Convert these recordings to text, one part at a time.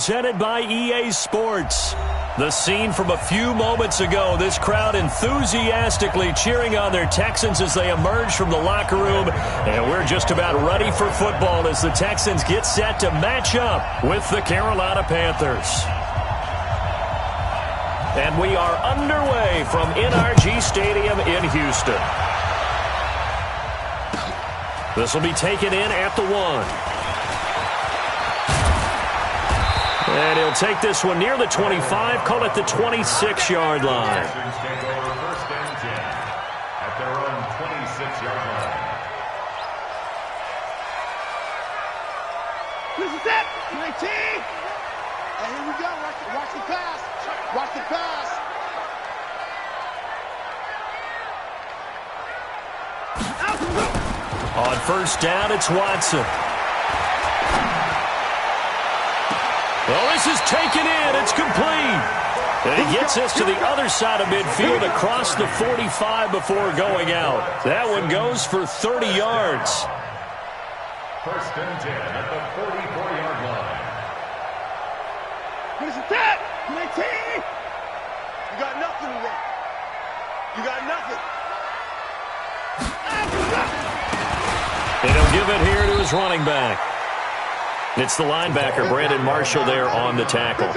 Presented by EA Sports. The scene from a few moments ago, this crowd enthusiastically cheering on their Texans as they emerge from the locker room. And we're just about ready for football as the Texans get set to match up with the Carolina Panthers. And we are underway from NRG Stadium in Houston. This will be taken in at the 1. And he'll take this one near the 25, call it the 26-yard line. First and 10 at their own 26-yard line. This is it, 19. And here we go. Watch the pass. Watch the pass. On first down, it's Watson. Well, this is taken in. It's complete. And he gets us to the other side of midfield across the 45 before going out. That one goes for 30 yards. First and 10 at the 44-yard line. What is that? 19. You got nothing to run. You got nothing. And he'll give it here to his running back. It's the linebacker, Brandon Marshall, there on the tackle.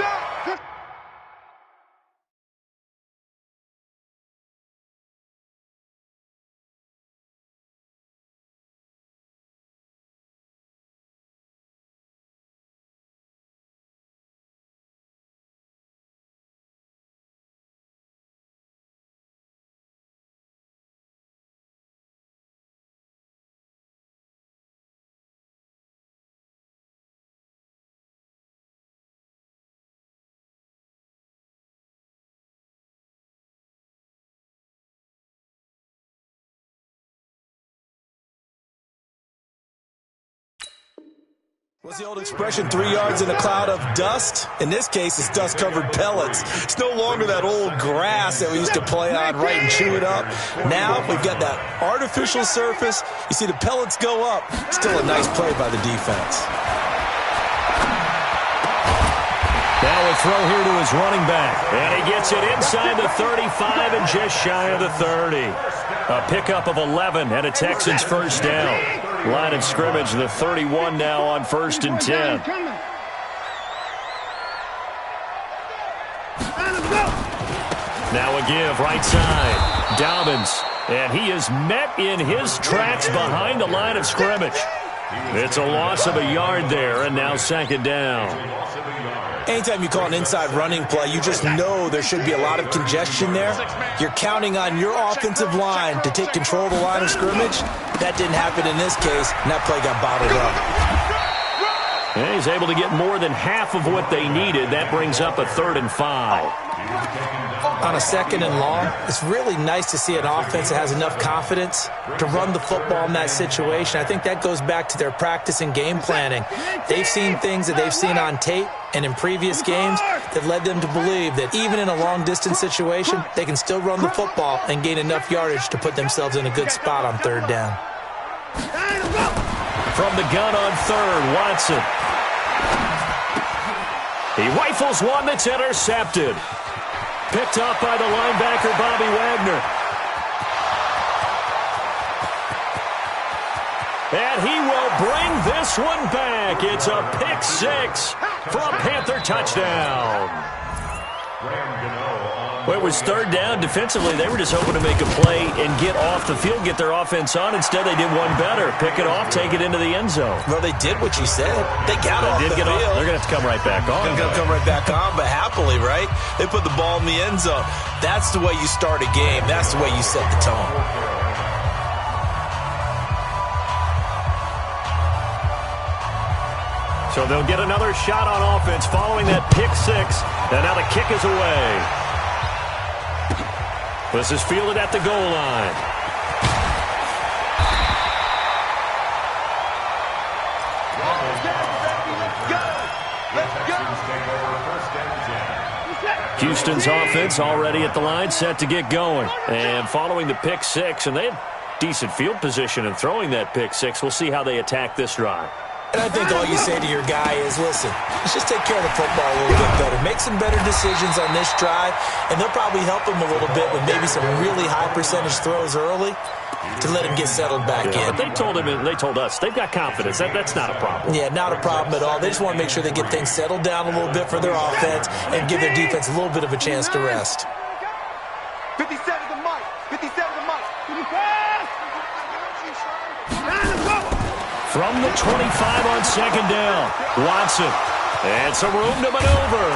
What's the old expression, 3 yards in a cloud of dust? In this case, it's dust-covered pellets. It's no longer that old grass that we used to play on, right, and chew it up. Now we've got that artificial surface. You see the pellets go up. Still a nice play by the defense. Now a throw here to his running back. And he gets it inside the 35 and just shy of the 30. A pickup of 11 and a Texans first down. Line of scrimmage, the 31 now on first and 10. Now a give, right side. Dobbins. And he is met in his tracks behind the line of scrimmage. It's a loss of a yard there, and now second down. Anytime you call an inside running play, you just know there should be a lot of congestion there. You're counting on your offensive line to take control of the line of scrimmage. That didn't happen in this case, and that play got bottled up. And he's able to get more than half of what they needed. That brings up a 3rd and 5. On a 2nd and long, it's really nice to see an offense that has enough confidence to run the football in that situation. I think that goes back to their practice and game planning. They've seen things that they've seen on tape and in previous games that led them to believe that even in a long-distance situation, they can still run the football and gain enough yardage to put themselves in a good spot on 3rd down. From the gun on 3rd, Watson. He rifles one that's intercepted. Picked up by the linebacker, Bobby Wagner. And he will bring this one back. It's a pick 6 for a Panther touchdown. Well, it was 3rd down. Defensively, they were just hoping to make a play and get off the field, get their offense on. Instead, they did one better. Pick it off, take it into the end zone. Well, they did what you said. They got off the field. They're going to have to come right back on. They're going to come right back on, but happily, right? They put the ball in the end zone. That's the way you start a game. That's the way you set the tone. So they'll get another shot on offense following that pick 6. And now the kick is away. This is fielded at the goal line. Houston's offense already at the line, set to get going. And following the pick 6, and they had decent field position in throwing that pick 6. We'll see how they attack this drive. And I think all you say to your guy is, listen, let's just take care of the football a little bit better. Make some better decisions on this drive, and they'll probably help him a little bit with maybe some really high percentage throws early to let him get settled back in. But they told him, and they told us, they've got confidence. That's not a problem. Yeah, not a problem at all. They just want to make sure they get things settled down a little bit for their offense and give their defense a little bit of a chance to rest. 57 to Mike. 57 to Mike. From the 25 on second down, Watson. And some room to maneuver.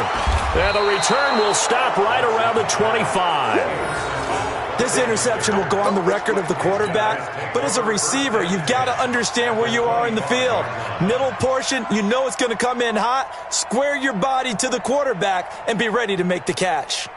And the return will stop right around the 25. This interception will go on the record of the quarterback, but as a receiver, you've got to understand where you are in the field. Middle portion, you know it's going to come in hot. Square your body to the quarterback and be ready to make the catch.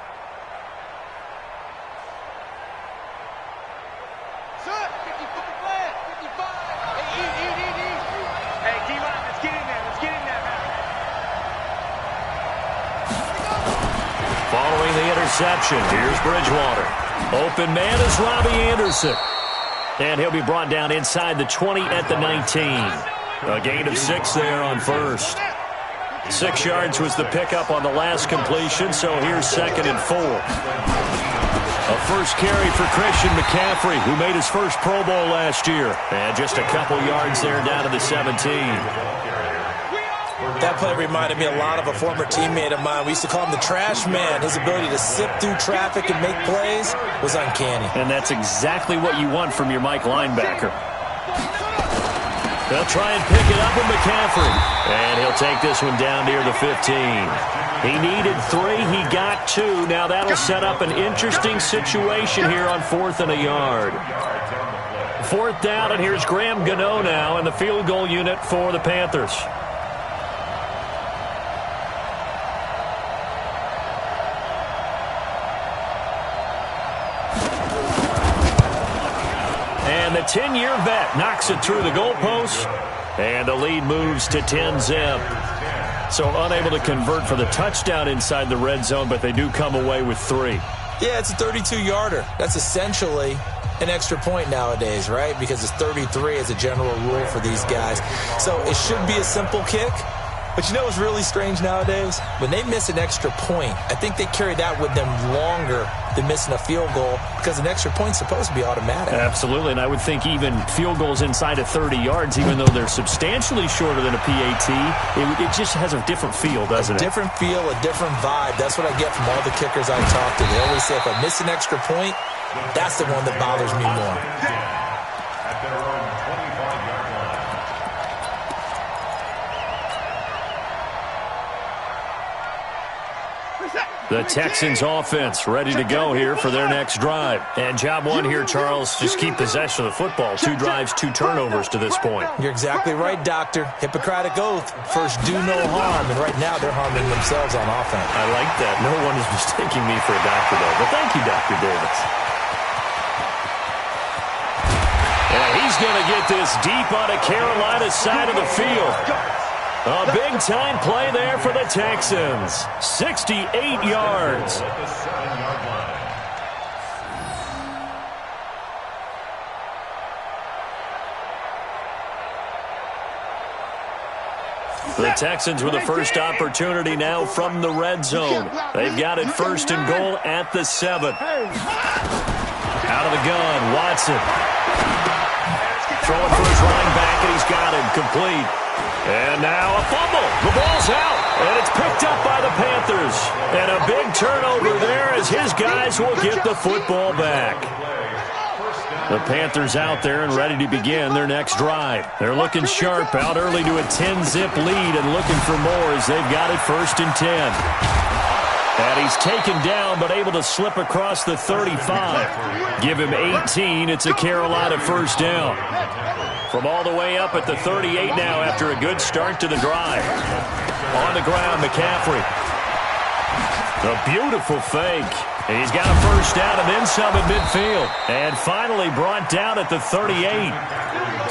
Following the interception, here's Bridgewater. Open man is Robbie Anderson. And he'll be brought down inside the 20 at the 19. A gain of 6 there on first. 6 yards was the pickup on the last completion, so here's 2nd and 4. A first carry for Christian McCaffrey, who made his first Pro Bowl last year. And just a couple yards there down to the 17. That play reminded me a lot of a former teammate of mine. We used to call him the trash man. His ability to sift through traffic and make plays was uncanny. And that's exactly what you want from your Mike linebacker. They'll try and pick it up with McCaffrey. And he'll take this one down near the 15. He needed 3. He got 2. Now that'll set up an interesting situation here on 4th and a yard. 4th down, and here's Graham Gano now in the field goal unit for the Panthers. And the 10-year vet knocks it through the goalpost, and the lead moves to 10-zip. So unable to convert for the touchdown inside the red zone, but they do come away with 3. Yeah, it's a 32-yarder. That's essentially an extra point nowadays, right? Because it's 33 as a general rule for these guys. So it should be a simple kick. But you know what's really strange nowadays? When they miss an extra point, I think they carry that with them longer than missing a field goal because an extra point's supposed to be automatic. Absolutely, and I would think even field goals inside of 30 yards, even though they're substantially shorter than a PAT, it just has a different feel, doesn't it? A different feel, a different vibe. That's what I get from all the kickers I talk to. They always say if I miss an extra point, that's the one that bothers me more. At their own 25-yard line. The Texans offense ready to go here for their next drive. And job one here, Charles, just keep possession of the football. 2 drives, 2 turnovers to this point. You're exactly right, Doctor. Hippocratic oath. First, do no harm. And right now, they're harming themselves on offense. I like that. No one is mistaking me for a doctor, though. But thank you, Dr. Davis. And he's going to get this deep on the Carolina side of the field. A big-time play there for the Texans. 68 yards. At the 7-yard line. The Texans with the first opportunity now from the red zone. They've got it 1st and goal at the 7. Out of the gun, Watson. Throwing for his running back, and he's got him complete. And now a fumble. The ball's out, and it's picked up by the Panthers. And a big turnover there as his guys will get the football back. The Panthers out there and ready to begin their next drive. They're looking sharp, out early to a 10-zip lead and looking for more as they've got it 1st and 10. And he's taken down but able to slip across the 35. Give him 18. It's a Carolina first down. From all the way up at the 38 now after a good start to the drive. On the ground, McCaffrey. A beautiful fake. And he's got a first down and then some at midfield. And finally brought down at the 38.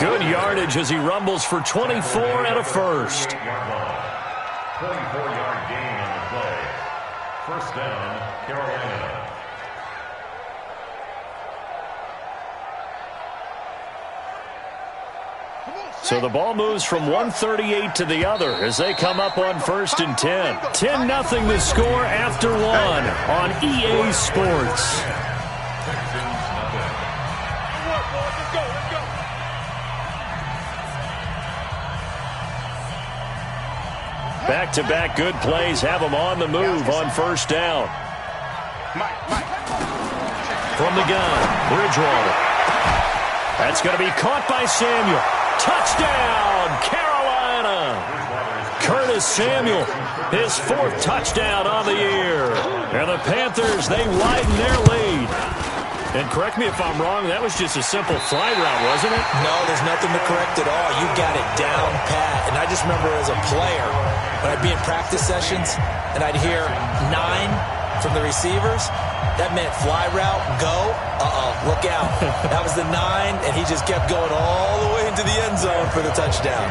Good yardage as he rumbles for 24 and a first. 24-yard gain on the play. First down, Carolina. So the ball moves from 138 to the other as they come up on 1st and 10. 10-0 the score after one on EA Sports. Back-to-back good plays have them on the move on 1st down. From the gun, Bridgewater. That's going to be caught by Samuel. Touchdown, Carolina! Curtis Samuel, his 4th touchdown on the year. And the Panthers, they widen their lead. And correct me if I'm wrong, that was just a simple fly route, wasn't it? No, there's nothing to correct at all. You got it down pat. And I just remember as a player, when I'd be in practice sessions and I'd hear 9 from the receivers, that meant fly route, go, look out. That was the 9, and he just kept going all the way into the end zone for the touchdown.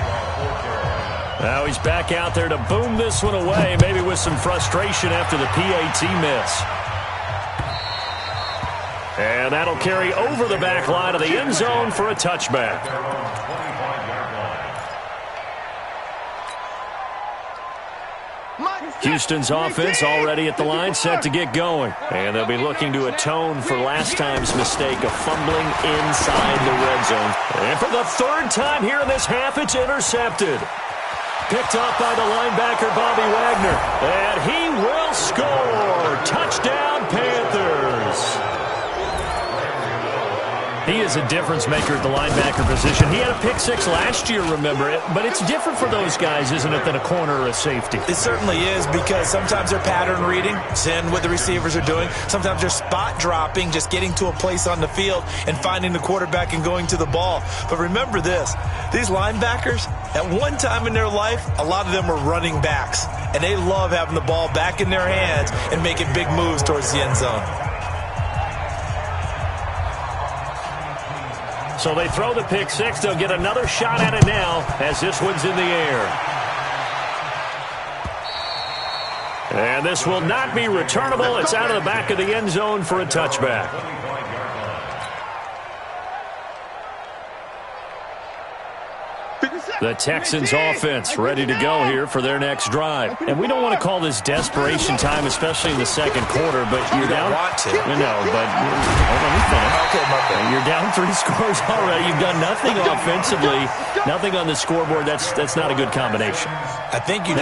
Now he's back out there to boom this one away, maybe with some frustration after the PAT miss. And that'll carry over the back line of the end zone for a touchback. Houston's offense already at the line, set to get going. And they'll be looking to atone for last time's mistake of fumbling inside the red zone. And for the 3rd time here in this half, it's intercepted. Picked off by the linebacker, Bobby Wagner. And he will score. Touchdown, Panthers. He is a difference maker at the linebacker position. He had a pick 6 last year, remember it. But it's different for those guys, isn't it, than a corner or a safety? It certainly is, because sometimes they're pattern reading, seeing what the receivers are doing. Sometimes they're spot dropping, just getting to a place on the field and finding the quarterback and going to the ball. But remember this, these linebackers, at one time in their life, a lot of them were running backs. And they love having the ball back in their hands and making big moves towards the end zone. So they throw the pick 6. They'll get another shot at it now as this one's in the air. And this will not be returnable. It's out of the back of the end zone for a touchback. The Texans offense ready to go here for their next drive. And we don't want to call this desperation time, especially in the second quarter, but you're down. Want to. No, but let me finish. Okay, Marco. You're down 3 scores already. You've done nothing offensively, nothing on the scoreboard. That's not a good combination. I think you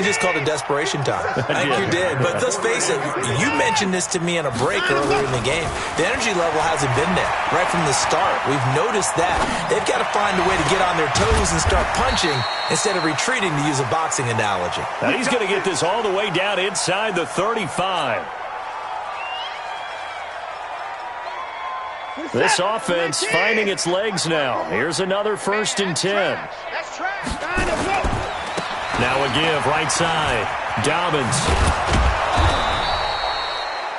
just called it desperation time. I think you did. But let's face it, you mentioned this to me in a break earlier in the game. The energy level hasn't been there right from the start. We've noticed that. They've got to find a way to get on their toes and start punching instead of retreating, to use a boxing analogy. Now he's going to get this all the way down inside the 35. This offense finding its legs now. Here's another 1st and 10. Now a give right side. Dobbins.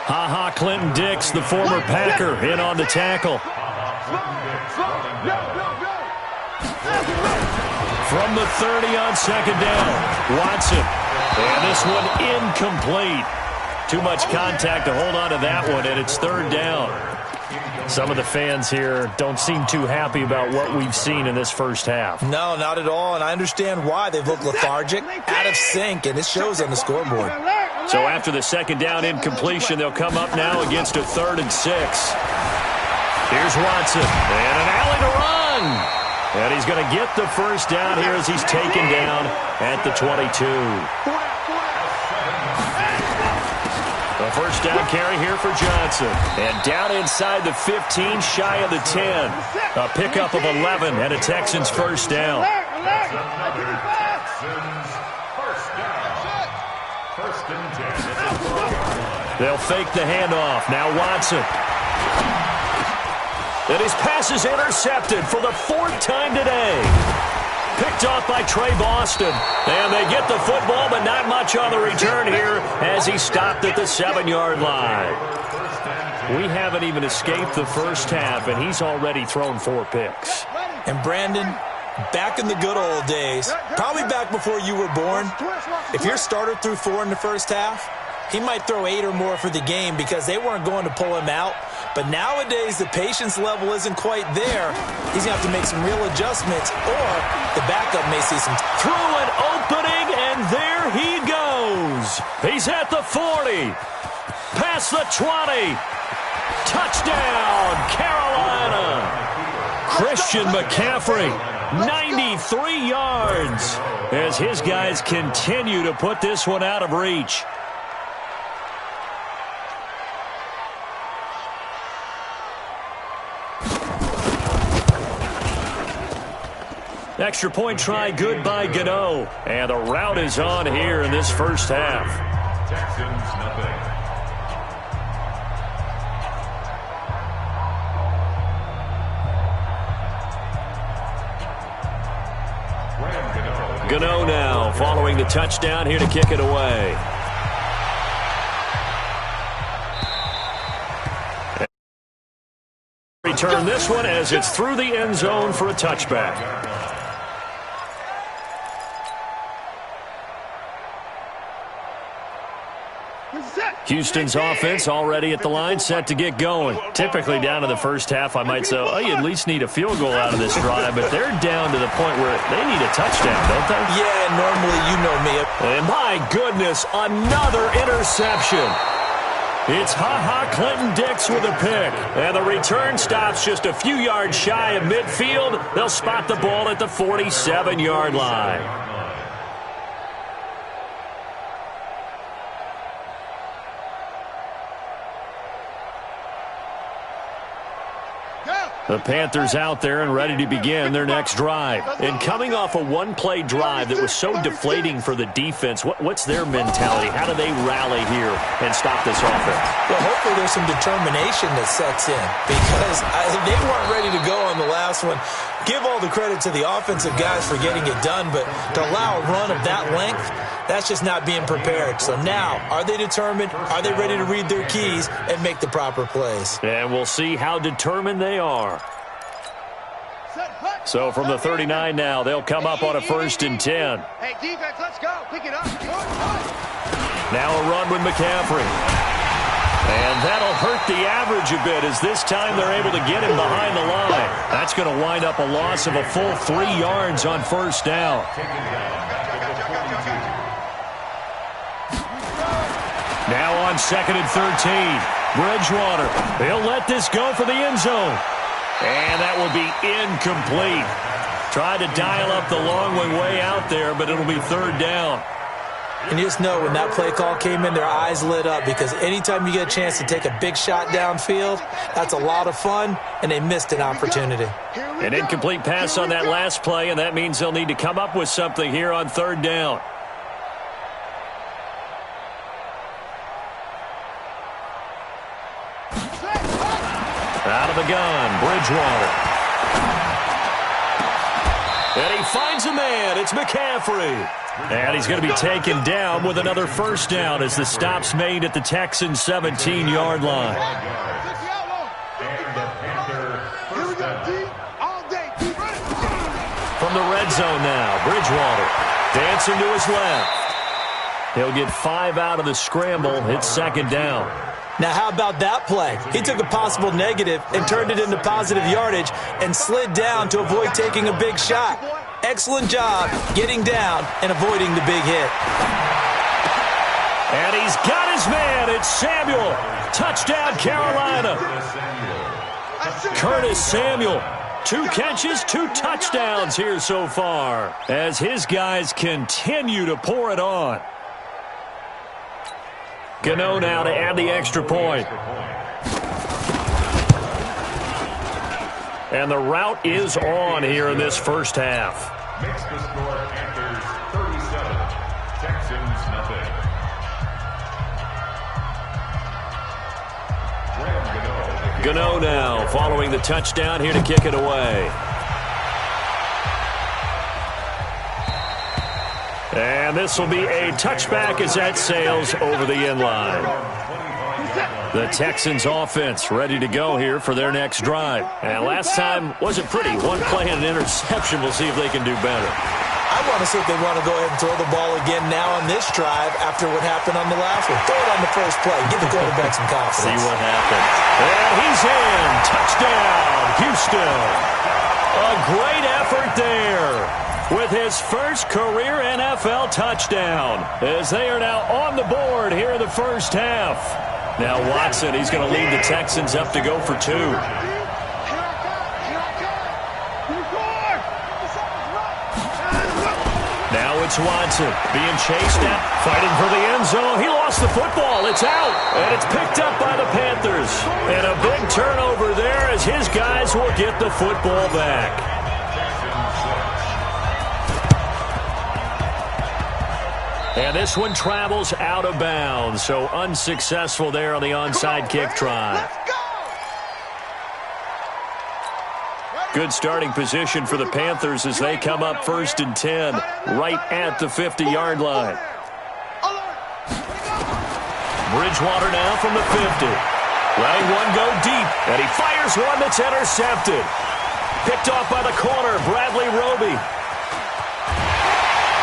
Ha-ha, Clinton Dix, the former Packer, in on the tackle. From the 30 on 2nd down, Watson. And this one incomplete. Too much contact to hold on to that one, and it's 3rd down. Some of the fans here don't seem too happy about what we've seen in this first half. No, not at all, and I understand why. They've looked lethargic, out of sync, and it shows on the scoreboard. So after the 2nd down incompletion, they'll come up now against a 3rd and 6. Here's Watson, and an alley to run. And he's going to get the 1st down here as he's taken down at the 22. The 1st down carry here for Johnson. And down inside the 15, shy of the 10. A pickup of 11 and a Texans 1st down. They'll fake the handoff. Now Watson. And his pass is intercepted for the 4th time today. Picked off by Trey Boston. And they get the football, but not much on the return here as he stopped at the 7-yard line. We haven't even escaped the first half, and he's already thrown 4 picks. And Brandon, back in the good old days, probably back before you were born, if your starter threw 4 in the first half, he might throw 8 or more for the game because they weren't going to pull him out But nowadays, the patience level isn't quite there. He's going to have to make some real adjustments, or the backup may see some. Through an opening, and there he goes. He's at the 40. Past the 20. Touchdown, Carolina. Christian McCaffrey, 93 yards, as his guys continue to put this one out of reach. Extra point try good by Gano. And the route is on here in this first half. Texans, nothing. Gano now following the touchdown here to kick it away. Return this one as it's through the end zone for a touchback. Houston's offense already at the line, set to get going. Typically down to the first half, I might say, oh, you at least need a field goal out of this drive, but they're down to the point where they need a touchdown, don't they? Yeah, normally you know me. And my goodness, another interception. It's Ha-Ha Clinton-Dix with a pick. And the return stops just a few yards shy of midfield. They'll spot the ball at the 47-yard line. The Panthers out there and ready to begin their next drive. And coming off a one-play drive that was so deflating for the defense, what's their mentality? How do they rally here and stop this offense? Well, hopefully there's some determination that sets in, because they weren't ready to go on the last one. Give all the credit to the offensive guys for getting it done, but to allow a run of that length, that's just not being prepared. So now, are they determined? Are they ready to read their keys and make the proper plays? And we'll see how determined they are. So from the 39 now, they'll come up on a 1st and 10. Hey, defense, let's go. Pick it up. Now a run with McCaffrey. And that'll hurt the average a bit, as this time they're able to get him behind the line. That's going to wind up a loss of a full 3 yards on 1st down. Now on 2nd and 13. Bridgewater. He'll let this go for the end zone. And that will be incomplete. Tried to dial up the long way out there, but it'll be 3rd down. And you just know when that play call came in, their eyes lit up, because anytime you get a chance to take a big shot downfield, that's a lot of fun, and they missed an opportunity. An incomplete pass on that last play, and that means they'll need to come up with something here on 3rd down. Out of the gun, Bridgewater. And he finds a man. It's McCaffrey. And he's going to be taken down with another 1st down as the stop's made at the Texans' 17-yard line. From the red zone now, Bridgewater dancing to his left. He'll get 5 out of the scramble. It's 2nd down. Now, how about that play? He took a possible negative and turned it into positive yardage and slid down to avoid taking a big shot. Excellent job getting down and avoiding the big hit. And he's got his man. It's Samuel. Touchdown, Carolina. Curtis Samuel. 2 catches, 2 touchdowns here so far, as his guys continue to pour it on. Gano now to add the extra point. And the route is on here in this first half. Makes the score Panthers 37, Texans nothing. Gano now following the touchdown here to kick it away. And this will be a touchback as that sails over the end line. The Texans offense ready to go here for their next drive. And last time wasn't pretty. 1 play and an interception. We'll see if they can do better. I want to see if they want to go ahead and throw the ball again now on this drive after what happened on the last one. Throw it on the first play. Give the quarterback some confidence. See what happens. And he's in. Touchdown, Houston. A great effort there with his first career NFL touchdown as they are now on the board here in the first half. Now Watson, he's going to lead the Texans up to go for 2. Now it's Watson being chased out, fighting for the end zone. He lost the football. It's out, and it's picked up by the Panthers. And a big turnover there as his guys will get the football back. And this one travels out of bounds, so unsuccessful there on the onside kick try. Good starting position for the Panthers as they come up 1st and 10, right at the 50-yard line. Bridgewater now from the 50. Letting one go deep, and he fires one that's intercepted. Picked off by the corner, Bradley Roby.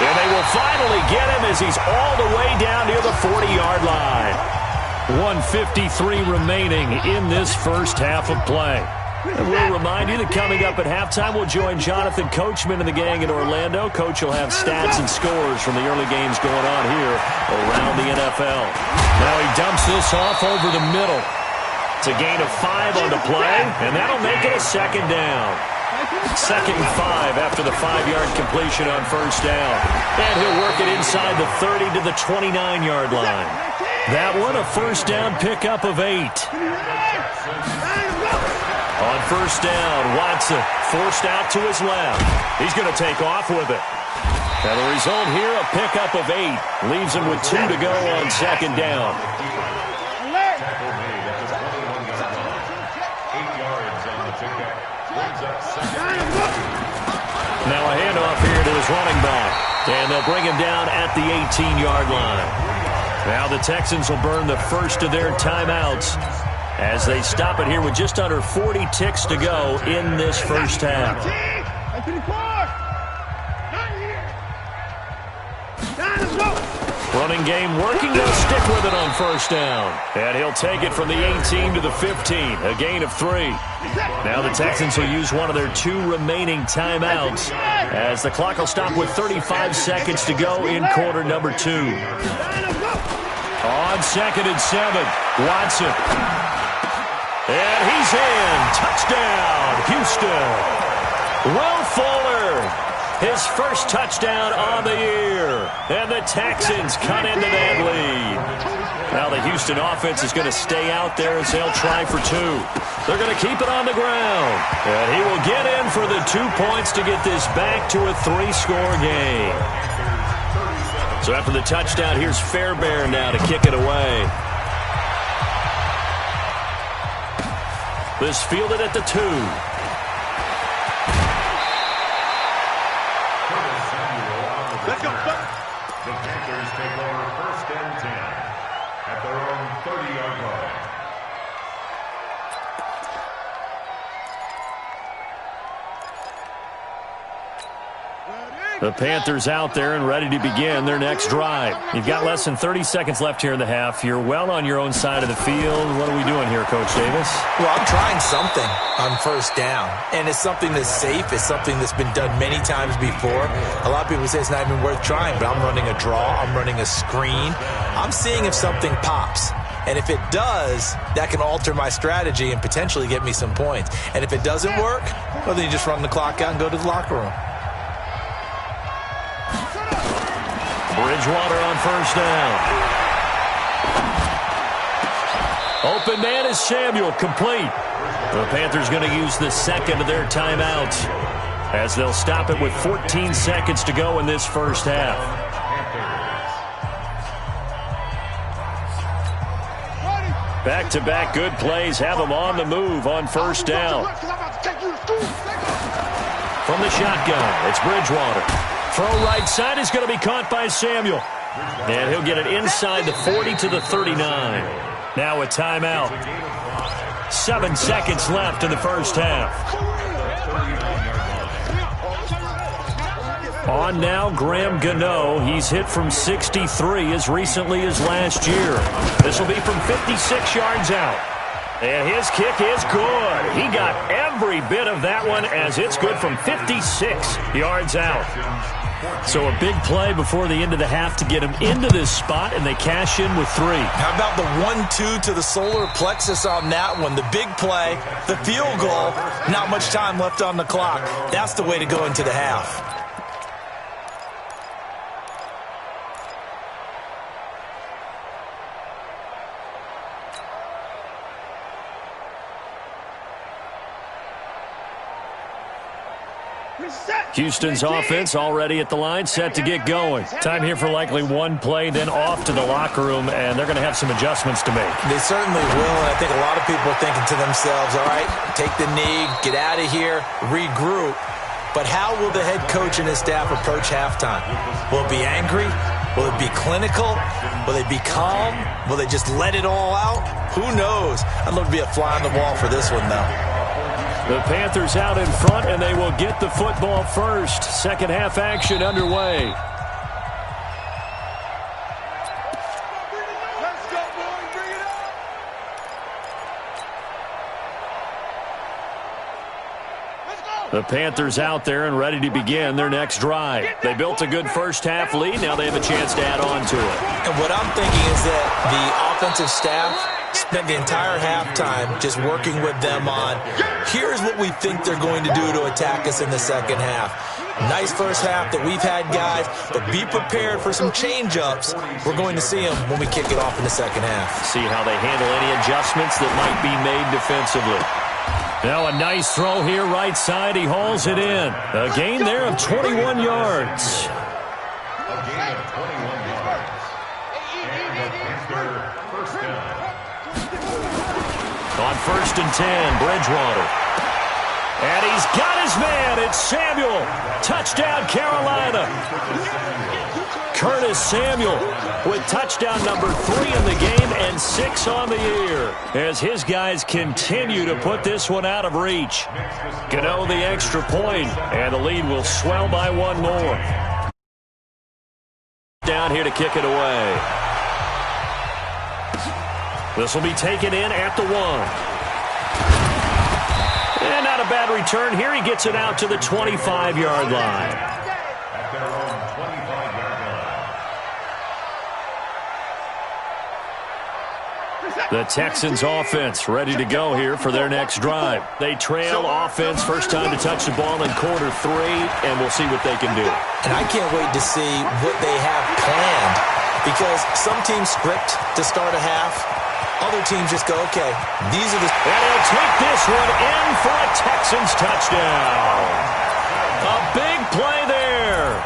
And they will finally get him as he's all the way down near the 40-yard line. 1:53 remaining in this first half of play. And we'll remind you that coming up at halftime, we'll join Jonathan Coachman and the gang in Orlando. Coach will have stats and scores from the early games going on here around the NFL. Now he dumps this off over the middle. It's a gain of 5 on the play, and that'll make it a 2nd down. 2nd and 5 after the 5-yard completion on 1st down. And he'll work it inside the 30 to the 29-yard line. That one, a 1st down pickup of 8. On 1st down, Watson forced out to his left. He's going to take off with it. And the result here, a pickup of 8. Leaves him with 2 to go on 2nd down. Now a handoff here to his running back. And they'll bring him down at the 18-yard line. Now the Texans will burn the first of their timeouts as they stop it here with just under 40 ticks to go in this first half. Running game working. They'll stick with it on 1st down. And he'll take it from the 18 to the 15, a gain of 3. Now the Texans will use one of their 2 remaining timeouts as the clock will stop with 35 seconds to go in quarter number 2. On 2nd and 7, Watson. And he's in. Touchdown, Houston. Will Fuller, his first touchdown on the year. And the Texans cut into that lead. Now the Houston offense is going to stay out there as they'll try for 2. They're going to keep it on the ground. And he will get in for the 2 points to get this back to a 3-score game. So after the touchdown, here's Fairbairn now to kick it away. This fielded at the 2. Let's go. The Panthers take over 1st and 10 at their own 30-yard line. The Panthers out there and ready to begin their next drive. You've got less than 30 seconds left here in the half. You're well on your own side of the field. What are we doing here, Coach Davis? Well, I'm trying something on 1st down, and it's something that's safe. It's something that's been done many times before. A lot of people say it's not even worth trying, but I'm running a draw. I'm running a screen. I'm seeing if something pops. And if it does, that can alter my strategy and potentially get me some points. And if it doesn't work, well, then you just run the clock out and go to the locker room. Bridgewater on 1st down. Open man is Samuel, complete. The Panthers going to use the 2nd of their timeouts as they'll stop it with 14 seconds to go in this first half. Back-to-back good plays have them on the move on 1st down. From the shotgun, it's Bridgewater. Throw right side is going to be caught by Samuel. And he'll get it inside the 40 to the 39. Now a timeout. 7 seconds left in the first half. On now, Graham Gano. He's hit from 63 as recently as last year. This will be from 56 yards out. And his kick is good. He got every bit of that one as it's good from 56 yards out. So a big play before the end of the half to get him into this spot, and they cash in with 3. How about the 1-2 to the solar plexus on that one? The big play, the field goal, not much time left on the clock. That's the way to go into the half. Houston's offense already at the line, set to get going. Time here for likely one play, then off to the locker room, and they're going to have some adjustments to make. They certainly will, and I think a lot of people are thinking to themselves, all right, take the knee, get out of here, regroup. But how will the head coach and his staff approach halftime? Will it be angry? Will it be clinical? Will they be calm? Will they just let it all out? Who knows? I'd love to be a fly on the wall for this one, though. The Panthers out in front, and they will get the football first. Second half action underway. Let's go, boys. Bring it up. Let's go. The Panthers out there and ready to begin their next drive. They built a good first half lead. Now they have a chance to add on to it. And what I'm thinking is that the offensive staff spent the entire halftime just working with them on, here's what we think they're going to do to attack us in the second half. Nice first half that we've had, guys, but be prepared for some change-ups. We're going to see them when we kick it off in the second half. See how they handle any adjustments that might be made defensively. Now a nice throw here right side. He hauls it in. A gain there of 21 yards. A gain of 21 yards. And the Panther first down. On 1st and 10, Bridgewater. And he's got his man. It's Samuel. Touchdown, Carolina. Curtis Samuel with touchdown number 3 in the game and 6 on the year as his guys continue to put this one out of reach. Gano the extra point, and the lead will swell by one more. Down here to kick it away. This will be taken in at the 1. And not a bad return here. He gets it out to the 25-yard line. At their own 25-yard line. The Texans offense ready to go here for their next drive. They trail offense, first time to touch the ball in quarter 3, and we'll see what they can do. And I can't wait to see what they have planned, because some teams script to start a half. Other teams just go, okay, these are the... And he'll take this one in for a Texans touchdown. A big play there.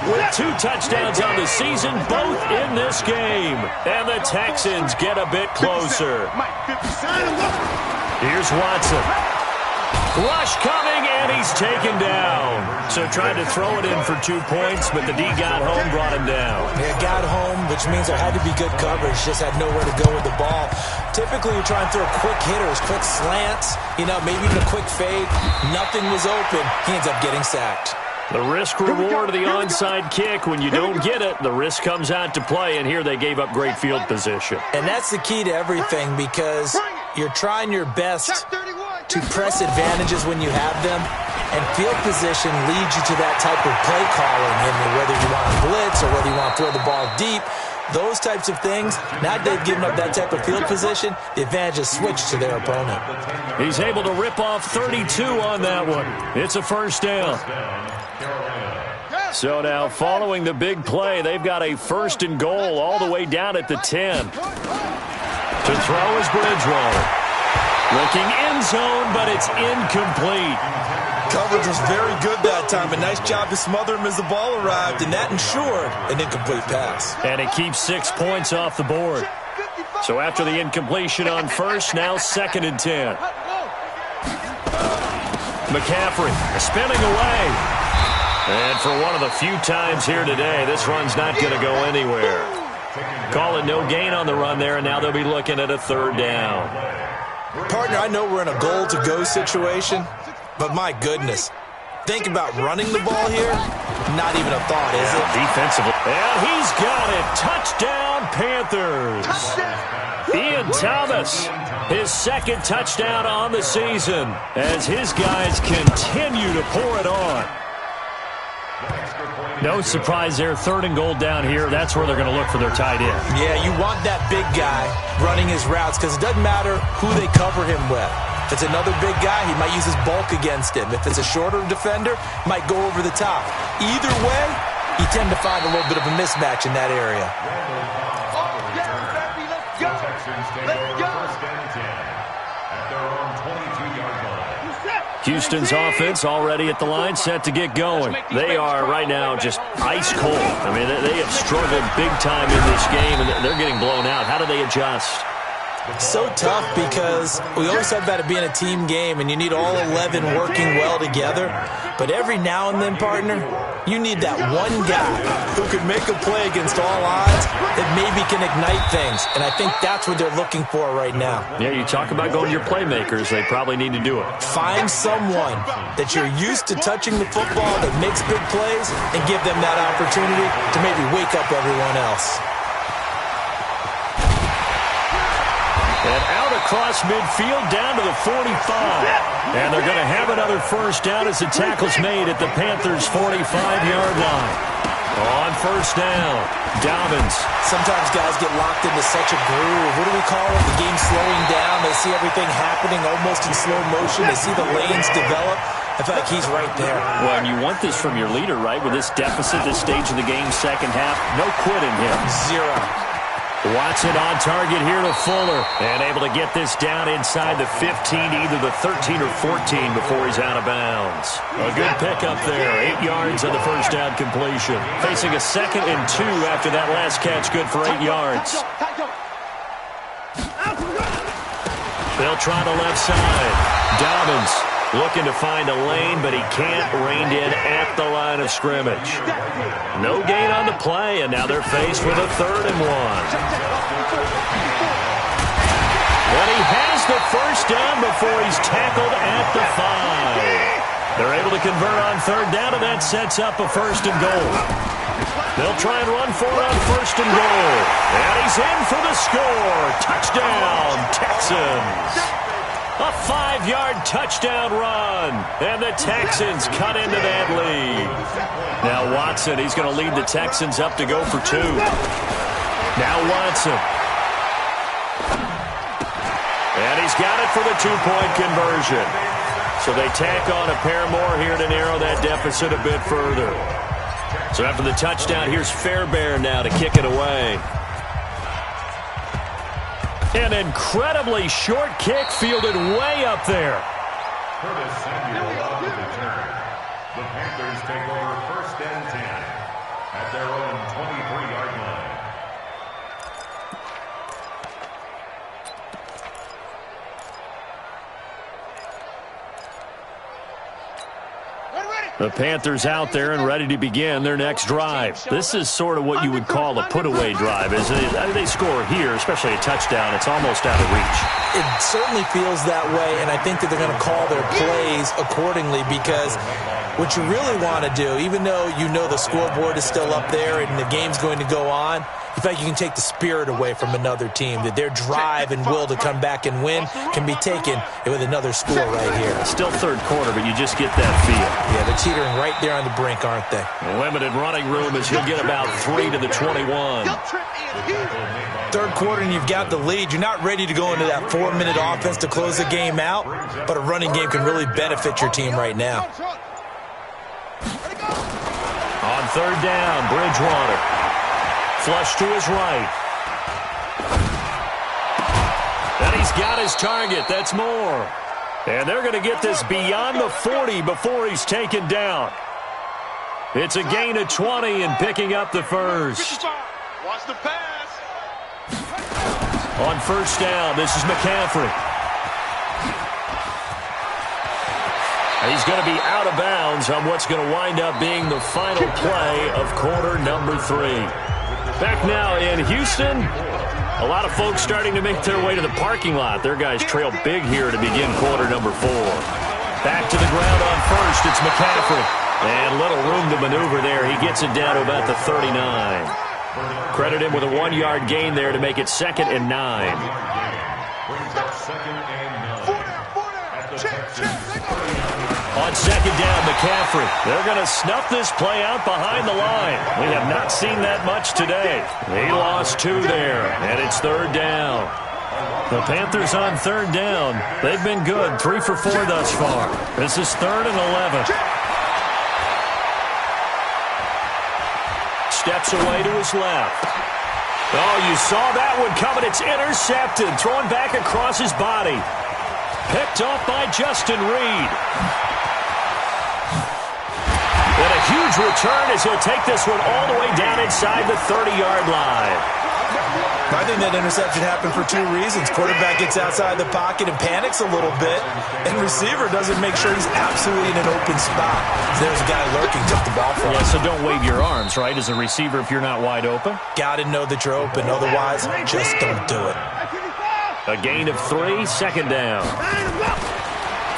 With 2 touchdowns on the season, both in this game. And the Texans get a bit closer. Here's Watson. Rush coming, and he's taken down. So tried to throw it in for 2 points, but the D got home, brought him down. Yeah, got home, which means there had to be good coverage. Just had nowhere to go with the ball. Typically, you try and throw quick hitters, quick slants, maybe even a quick fade. Nothing was open. He ends up getting sacked. The risk-reward of the onside kick. When you don't get it, the risk comes out to play, and here they gave up great field position. And that's the key to everything, because you're trying your best to press advantages when you have them, and field position leads you to that type of play calling, and whether you want to blitz or whether you want to throw the ball deep, those types of things. Now they've given up that type of field position, the advantage is switched to their opponent. He's able to rip off 32 on that one. It's a first down. So now, following the big play, they've got a 1st and goal all the way down at the 10. To throw is Bridgewater. Looking end zone, but it's incomplete. Coverage was very good that time. A nice job to smother him as the ball arrived, and that ensured an incomplete pass. And it keeps 6 points off the board. So after the incompletion on 1st, now 2nd and 10. McCaffrey spinning away. And for one of the few times here today, this run's not going to go anywhere. Call it no gain on the run there, and now they'll be looking at a 3rd down. Partner, I know we're in a goal-to-go situation, but my goodness, think about running the ball here. Not even a thought, is it? Defensively. And he's got it. Touchdown, Panthers. Ian Thomas, his second touchdown on the season as his guys continue to pour it on. No surprise there, 3rd and goal down here. That's where they're going to look for their tight end. Yeah, you want that big guy running his routes because it doesn't matter who they cover him with. If it's another big guy, he might use his bulk against him. If it's a shorter defender, might go over the top. Either way, you tend to find a little bit of a mismatch in that area. Houston's offense already at the line, set to get going. They are right now just ice cold. I mean, they have struggled big time in this game, and they're getting blown out. How do they adjust? So tough because we always talk about it being a team game and you need all 11 working well together. But every now and then, partner, you need that one guy who can make a play against all odds that maybe can ignite things. And I think that's what they're looking for right now. Yeah, you talk about going to your playmakers. They probably need to do it. Find someone that you're used to touching the football that makes big plays and give them that opportunity to maybe wake up everyone else. And out across midfield down to the 45. And they're going to have another first down as the tackle's made at the Panthers' 45-yard line. On first down, Dobbins. Sometimes guys get locked into such a groove. What do we call it? The game's slowing down. They see everything happening almost in slow motion. They see the lanes develop. I feel like he's right there. Well, and you want this from your leader, right? With this deficit, this stage of the game, second half, no quitting him. Zero. Watson on target here to Fuller. And able to get this down inside the 15, either the 13 or 14 before he's out of bounds. A good pickup there. 8 yards on the first down completion. Facing a 2nd and 2 after that last catch. Good for 8 yards. They'll try the left side. Dobbins looking to find a lane, but he can't. Reined in at the line of scrimmage. No gain on the play, and now they're faced with a 3rd and 1. But he has the first down before he's tackled at the 5. They're able to convert on 3rd down, and that sets up a 1st and goal. They'll try and run for it on 1st and goal. And he's in for the score. Touchdown, Texans. A 5-yard touchdown run, and the Texans cut into that lead. Now Watson, he's going to lead the Texans up to go for 2. Now Watson. And he's got it for the 2-point conversion. So they tack on a pair more here to narrow that deficit a bit further. So after the touchdown, here's Fairbairn now to kick it away. An incredibly short kick fielded way up there. Curtis Samuel on the return. The Panthers take over 1st and 10 at their own 23-yard line. The Panthers out there and ready to begin their next drive. This is sort of what you would call a put-away drive. As they score here, especially a touchdown, it's almost out of reach. It certainly feels that way, and I think that they're going to call their plays accordingly because what you really want to do, even though you know the scoreboard is still up there and the game's going to go on, in fact, you can take the spirit away from another team, that their drive and will to come back and win can be taken with another score right here. Still 3rd quarter, but you just get that feel. Yeah, they're teetering right there on the brink, aren't they? Limited running room as he'll get about 3 to the 21. 3rd quarter and you've got the lead. You're not ready to go into that 4-minute offense to close the game out, but a running game can really benefit your team right now. On 3rd down, Bridgewater. Flush to his right. And he's got his target. That's more. And they're going to get this beyond the 40 before he's taken down. It's a gain of 20 and picking up the first. Watch the pass. On 1st down, this is McCaffrey. He's going to be out of bounds on what's going to wind up being the final play of quarter number 3. Back now in Houston, a lot of folks starting to make their way to the parking lot. Their guys trail big here to begin quarter number 4. Back to the ground on 1st, it's McCaffrey. And little room to maneuver there. He gets it down to about the 39. Credit him with a 1-yard gain there to make it 2nd and 9. Brings up 2nd and 9. At the Texans. On 2nd down, McCaffrey. They're going to snuff this play out behind the line. We have not seen that much today. He lost 2 there, and it's 3rd down. The Panthers on 3rd down. They've been good, 3 for 4 thus far. This is 3rd and 11. Steps away to his left. Oh, you saw that one coming. It's intercepted. Thrown back across his body. Picked off by Justin Reed. And a huge return as he'll take this one all the way down inside the 30-yard line. I think that interception happened for 2 reasons. Quarterback gets outside the pocket and panics a little bit, and receiver doesn't make sure he's absolutely in an open spot. So there's a guy lurking, took the ball from him. Yeah, so don't wave your arms, right, as a receiver if you're not wide open? Got to know that you're open. Otherwise, just don't do it. A gain of 3, 2nd down.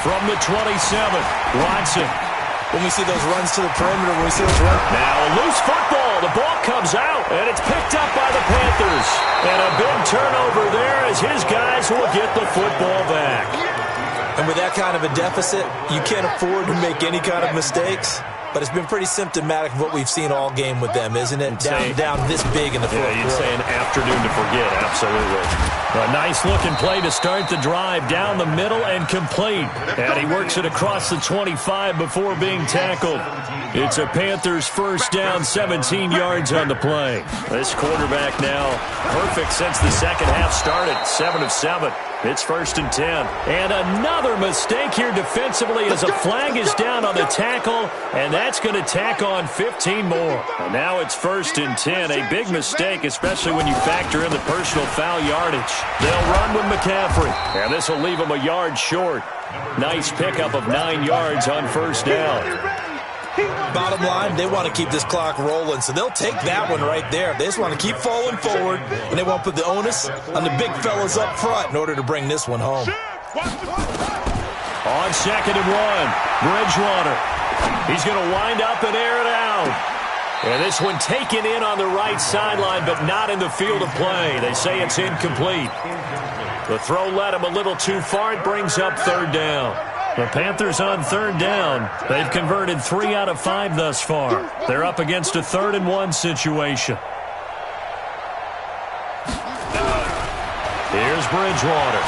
From the 27, Watson. When we see those runs to the perimeter, when we see those runs. Now a loose football. The ball comes out, and it's picked up by the Panthers. And a big turnover there as his guys will get the football back. And with that kind of a deficit, you can't afford to make any kind of mistakes. But it's been pretty symptomatic of what we've seen all game with them, isn't it? Down this big in the fourth. Yeah, you'd say an afternoon to forget, absolutely. A nice-looking play to start the drive down the middle and complete. And he works it across the 25 before being tackled. It's a Panthers first down, 17 yards on the play. This quarterback now perfect since the second half started, 7 of 7. It's 1st and 10. And another mistake here defensively as a flag is down on the tackle, and that's going to tack on 15 more. And now it's 1st and 10. A big mistake, especially when you factor in the personal foul yardage. They'll run with McCaffrey, and this will leave them a yard short. Nice pickup of 9 yards on 1st down. Bottom line, they want to keep this clock rolling, so they'll take that one right there. They just want to keep falling forward, and they won't put the onus on the big fellas up front in order to bring this one home. On 2nd and 1, Bridgewater. He's going to wind up and air it out. And this one taken in on the right sideline, but not in the field of play. They say it's incomplete. The throw led him a little too far. It brings up 3rd down. The Panthers on 3rd down. They've converted 3 out of 5 thus far. They're up against a 3rd and 1 situation. Here's Bridgewater.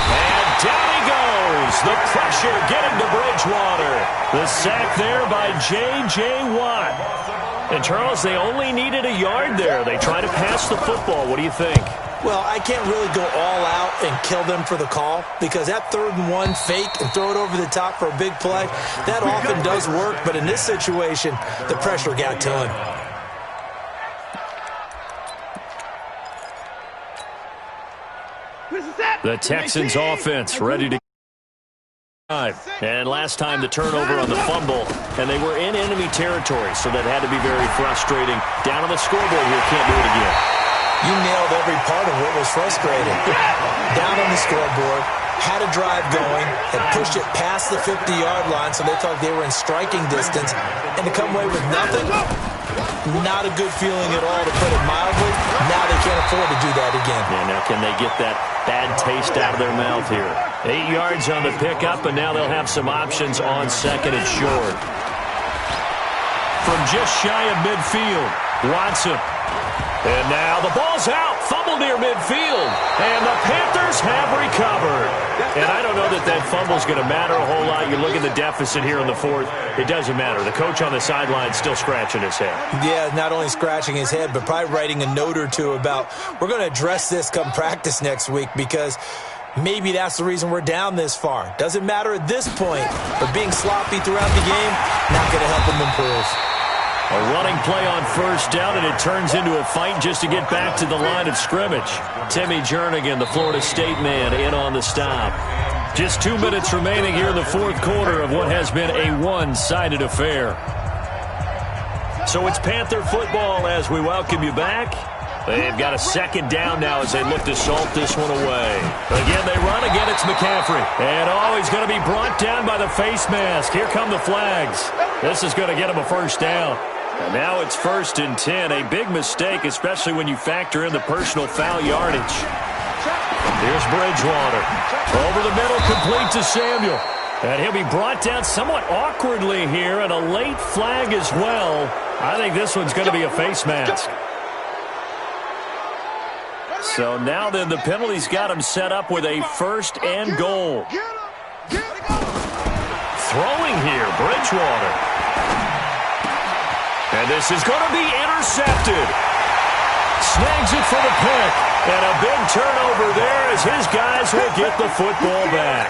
And down he goes. The pressure getting to Bridgewater. The sack there by J.J. Watt. And, Charles, they only needed a yard there. They try to pass the football. What do you think? Well, I can't really go all out and kill them for the call because that 3rd and 1 fake and throw it over the top for a big play, that often does work. But in this situation, the pressure got to him. The Texans offense ready to and last time the turnover on the fumble, and they were in enemy territory, so that had to be very frustrating. Down on the scoreboard here, can't do it again. You nailed every part of what was frustrating. Down on the scoreboard, had a drive going, had pushed it past the 50-yard line, so they thought they were in striking distance, and to come away with nothing, not a good feeling at all, to put it mildly. Now they can't afford to do that again. Yeah, now can they get that bad taste out of their mouth here? 8 yards on the pickup, and now they'll have some options on 2nd and short. From just shy of midfield, Watson. And now the ball's out. Fumble near midfield. And the Panthers have recovered. And I don't know that that fumble's going to matter a whole lot. You look at the deficit here in the 4th. It doesn't matter. The coach on the sideline still scratching his head. Yeah, not only scratching his head, but probably writing a note or two about we're going to address this come practice next week because maybe that's the reason we're down this far. Doesn't matter at this point, but being sloppy throughout the game, not going to help him improve. A running play on 1st down, and it turns into a fight just to get back to the line of scrimmage. Timmy Jernigan, the Florida State man, in on the stop. Just 2 minutes remaining here in the 4th quarter of what has been a one-sided affair. So it's Panther football as we welcome you back. They've got a second down now as they look to salt this one away. Again, they run. Again, it's McCaffrey. And, he's going to be brought down by the face mask. Here come the flags. This is going to get him a first down. And now it's 1st and 10. A big mistake, especially when you factor in the personal foul yardage. Here's Bridgewater. Over the middle, complete to Samuel. And he'll be brought down somewhat awkwardly here, and a late flag as well. I think this one's going to be a face mask. So now then the penalty's got him set up with a 1st and goal. Throwing here, Bridgewater. And this is going to be intercepted. Snags it for the pick. And a big turnover there as his guys will get the football back.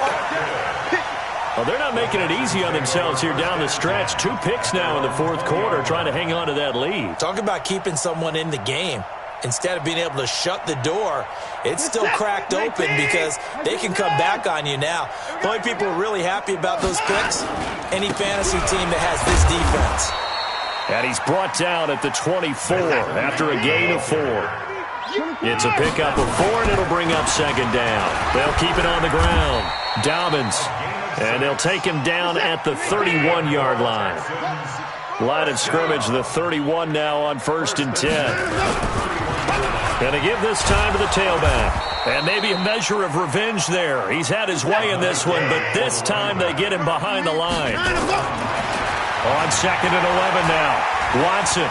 Well, they're not making it easy on themselves here down the stretch. 2 picks now in the 4th quarter trying to hang on to that lead. Talk about keeping someone in the game. Instead of being able to shut the door, it's still cracked open because they can come back on you now. The only people who are really happy about those picks, any fantasy team that has this defense. And he's brought down at the 24 after a gain of 4. It's a pickup of 4, and it'll bring up 2nd down. They'll keep it on the ground. Dobbins. And they'll take him down at the 31-yard line. Line of scrimmage, the 31 now on 1st and 10. Going to give this time to the tailback. And maybe a measure of revenge there. He's had his way in this one, but this time they get him behind the line. On 2nd and 11 now. Watson.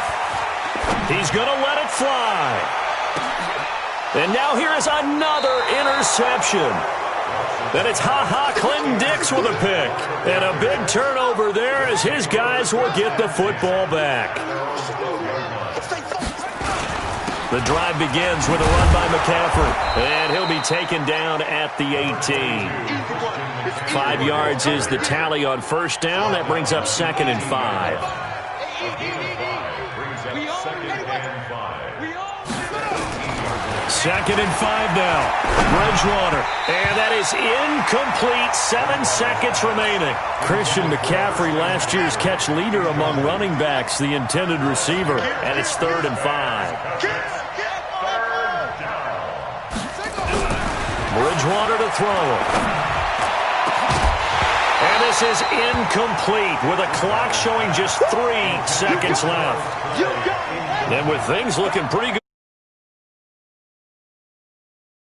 He's going to let it fly. And now here is another interception. Then it's Clinton Dix with a pick. And a big turnover there as his guys will get the football back. The drive begins with a run by McCaffrey. And he'll be taken down at the 18. 5 yards is the tally on 1st down. That brings up 2nd and 5. 2nd and 5 now. Bridgewater. And that is incomplete. 7 seconds remaining. Christian McCaffrey, last year's catch leader among running backs, the intended receiver. And it's 3rd and 5. Bridgewater to throw. And this is incomplete with a clock showing just 3 seconds left. And with things looking pretty good.